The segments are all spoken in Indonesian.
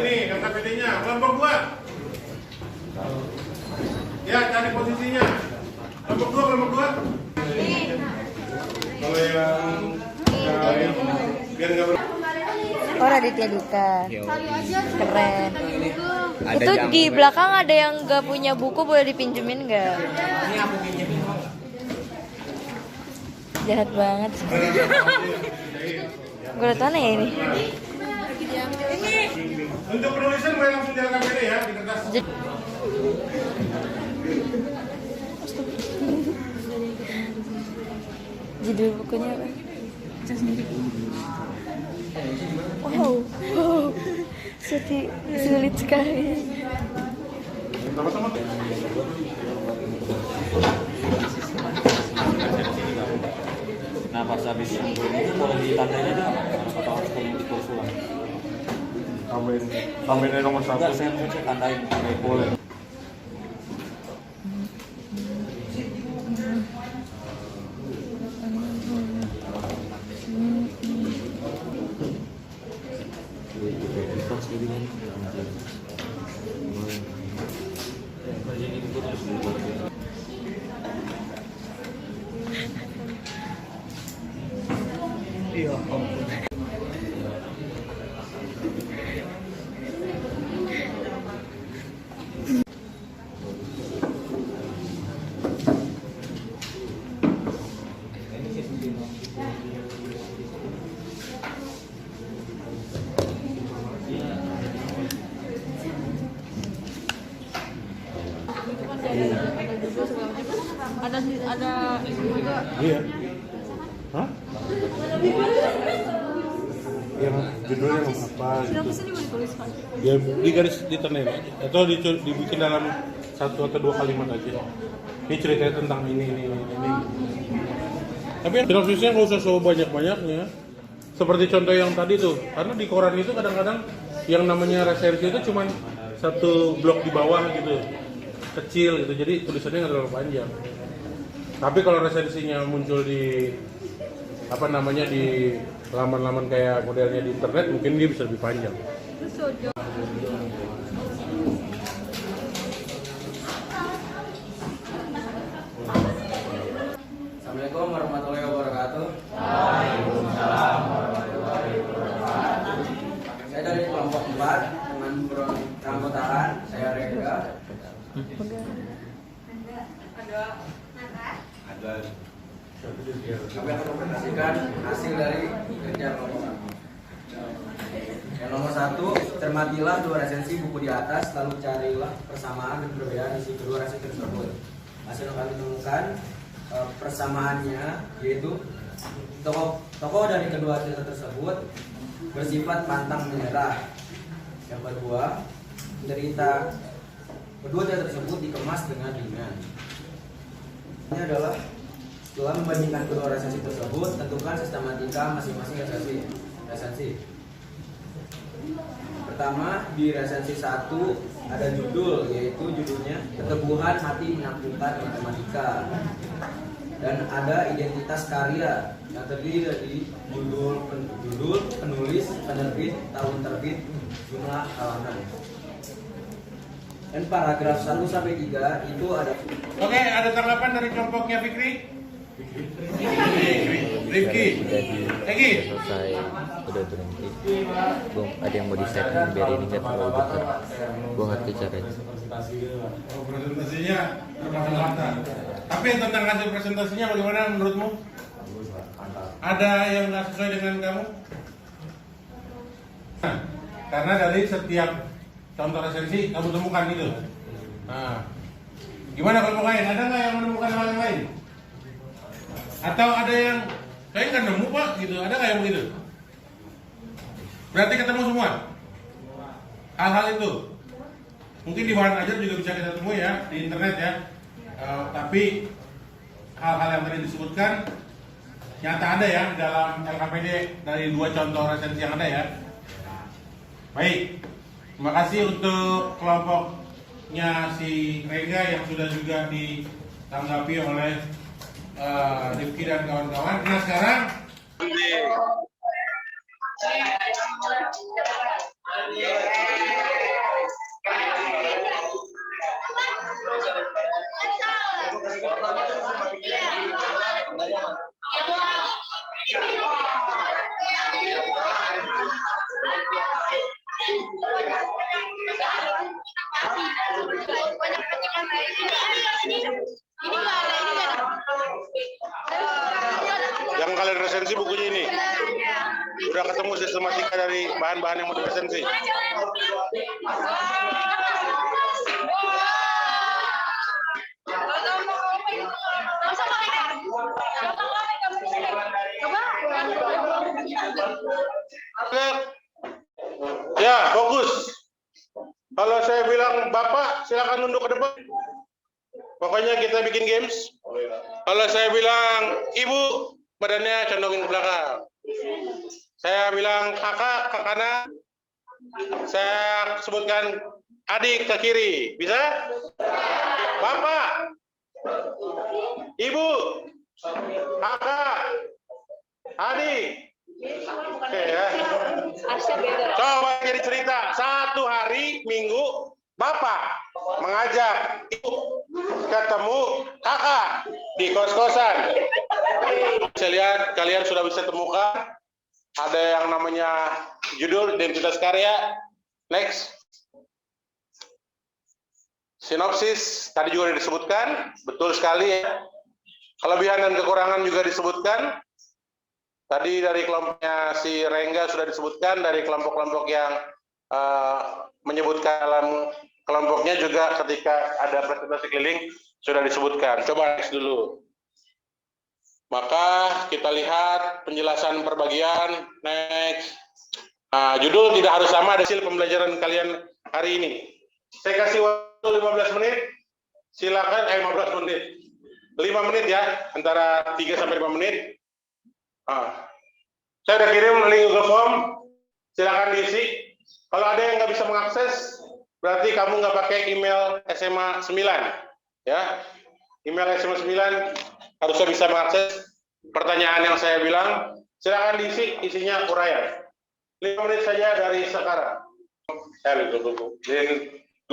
ini KKPD-nya. Kelompok 2. Ya, cari posisinya. Kelompok 2, kelompok 2. Kalau yang biar nggak Oh, Raditya Dika. Keren. Itu di belakang ada yang nggak punya buku, boleh dipinjemin nggak? Ini aku pinjemin. Jahat banget. Gue liat mana ya ini? untuk penulisan boleh langsung di KKPD ya di kertas. Judul bukunya apa? Wow, wow, sulit sekali. Sama-sama. Nah pas habis ini boleh ditandanya aja atau harus kuning di kursus ulang? Tambahin nomor 1. Enggak, saya tandain boleh. Iya. Ada juga. Iya. Hah? Yang judulnya apa? Kenapa sih mau dituliskan? Ya di garis diternain aja atau dibikin dalam 1 atau 2 kalimat aja. Ini ceritanya tentang ini. Tapi yang sinopsisnya nggak usah so banyak-banyaknya. Seperti contoh yang tadi tuh, karena di koran itu kadang-kadang yang namanya resensi itu cuma 1 blok di bawah gitu, kecil gitu. Jadi tulisannya nggak terlalu panjang. Tapi kalau resensinya muncul di di laman-laman kayak modelnya di internet, mungkin dia bisa lebih panjang. Assalamualaikum warahmatullahi wabarakatuh. Saya dari kelompok 4 dengan peranggotaan saya Rega. Kami akan mempresentasikan hasil dari kerja kelompok kami. Yang nomor 1, cermatilah 2 resensi buku di atas, lalu carilah persamaan dan perbedaan isi kedua resensi tersebut. Hasil yang kami temukan persamaannya yaitu tokoh dari kedua cerita tersebut bersifat pantang menyerah. Yang kedua, kedua cerita tersebut dikemas dengan ringan. Ini adalah setelah membandingkan kedua resensi tersebut, tentukan sistematika masing-masing resensi. Pertama, di resensi 1 ada judul, yaitu judulnya Keteguhan Hati Menaklukkan Matematika. Dan ada identitas karya yang terdiri dari judul, penulis, penerbit, tahun terbit, jumlah halaman. Dan paragraf 1 sampai 3 itu ada. Oke, ada tanggapan dari kelompoknya Fikri? Rifki, Egi. Selesai udah berhenti, gue ada yang mau di setting biar ini nggak terlalu dekat. Gue ngerti caranya. Presentasinya bermata-mata. Tapi tentang hasil presentasinya bagaimana menurutmu? Ada yang nggak sesuai dengan kamu? Nah, karena dari setiap contoh resensi kamu temukan itu. Nah, gimana kelompok lain? Ada nggak yang menemukan hal yang lain? Atau ada yang saya nggak nemu pak gitu? Ada nggak yang begitu? Berarti ketemu semua hal-hal itu. Mungkin di bahan ajar juga bisa kita temui ya di internet ya. Tapi hal-hal yang tadi disebutkan nyata ada ya dalam LKPD dari 2 contoh resensi yang ada ya. Baik, terima kasih untuk kelompoknya si Rega yang sudah juga ditanggapi oleh Rifki dan kawan-kawan. Nah sekarang Yang kalian resensi bukunya ini. Udah ketemu sistematika dari bahan-bahan yang mau diresensi. Ya, fokus. Kalau saya bilang Bapak, silakan nunduk ke depan. Pokoknya kita bikin games. Kalau saya bilang Ibu, badannya condongin ke belakang. Saya bilang kakak ke kanan. Saya sebutkan adik ke kiri. Bisa? Bapak, Ibu, kakak, adik. Oke ya. Coba jadi cerita. Satu hari Minggu Bapak mengajak Ibu ketemu kakak di kos-kosan. Saya lihat kalian sudah bisa temukan ada yang namanya judul identitas karya. Next. Sinopsis tadi juga disebutkan, betul sekali ya. Kelebihan dan kekurangan juga disebutkan. Tadi dari kelompoknya si Rengga sudah disebutkan, dari kelompok-kelompok yang menyebutkan dalam kelompoknya juga ketika ada presentasi keliling sudah disebutkan. Coba next dulu. Maka kita lihat penjelasan perbagian. Next. Judul tidak harus sama hasil pembelajaran kalian hari ini. Saya kasih waktu 15 menit. Silakan 15 menit. 5 menit ya, antara 3 sampai 5 menit. Saya udah kirim link Google Form, silakan diisi. Kalau ada yang nggak bisa mengakses, berarti kamu nggak pakai email SMA 9, ya. Email SMA 9 harusnya bisa mengakses pertanyaan yang saya bilang. Silakan diisi, isinya uraian. 5 menit saja dari sekarang.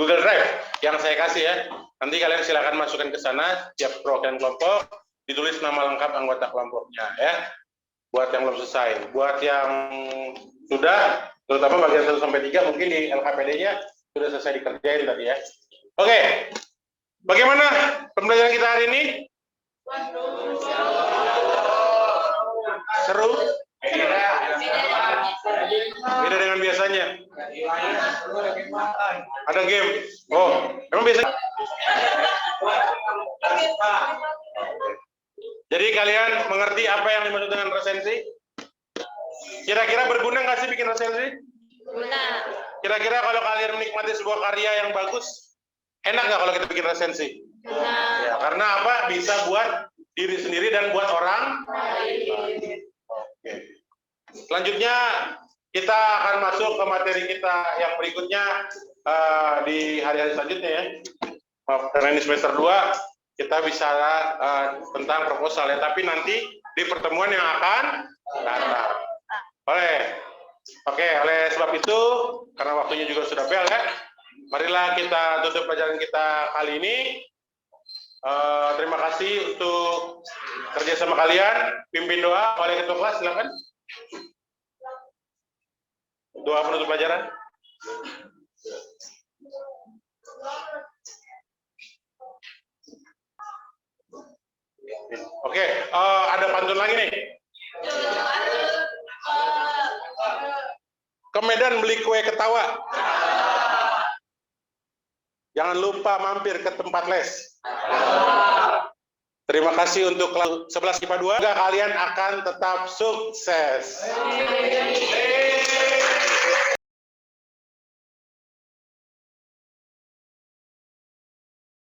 Google Drive yang saya kasih ya. Nanti kalian silakan masukkan ke sana, tiap perwakilan kelompok, ditulis nama lengkap anggota kelompoknya, ya. Buat yang belum selesai, buat yang sudah, terutama bagian 1 sampai 3 mungkin di LKPD-nya sudah selesai dikerjain tadi ya. Oke. Bagaimana pembelajaran kita hari ini? Seru? Beda dengan biasanya. Ada game. Oh, emang biasanya? Jadi kalian mengerti apa yang dimaksud dengan resensi? Kira-kira berguna nggak sih bikin resensi? Guna. Kira-kira kalau kalian menikmati sebuah karya yang bagus, enak nggak kalau kita bikin resensi? Guna. Ya, karena apa? Bisa buat diri sendiri dan buat orang. Oke. Selanjutnya kita akan masuk ke materi kita yang berikutnya di hari-hari selanjutnya ya. Karena ini semester 2. Kita bicara tentang proposal ya, tapi nanti di pertemuan yang akan datang. Oleh sebab itu, karena waktunya juga sudah bel ya, marilah kita tutup pelajaran kita kali ini. Terima kasih untuk kerjasama kalian. Pimpin doa oleh ketua kelas, silakan. Doa penutup pelajaran. Oke, ada pantun lagi nih. Ke Medan beli kue ketawa. Jangan lupa mampir ke tempat les. Terima kasih untuk kelas 11 IPA 2. Kalian akan tetap sukses.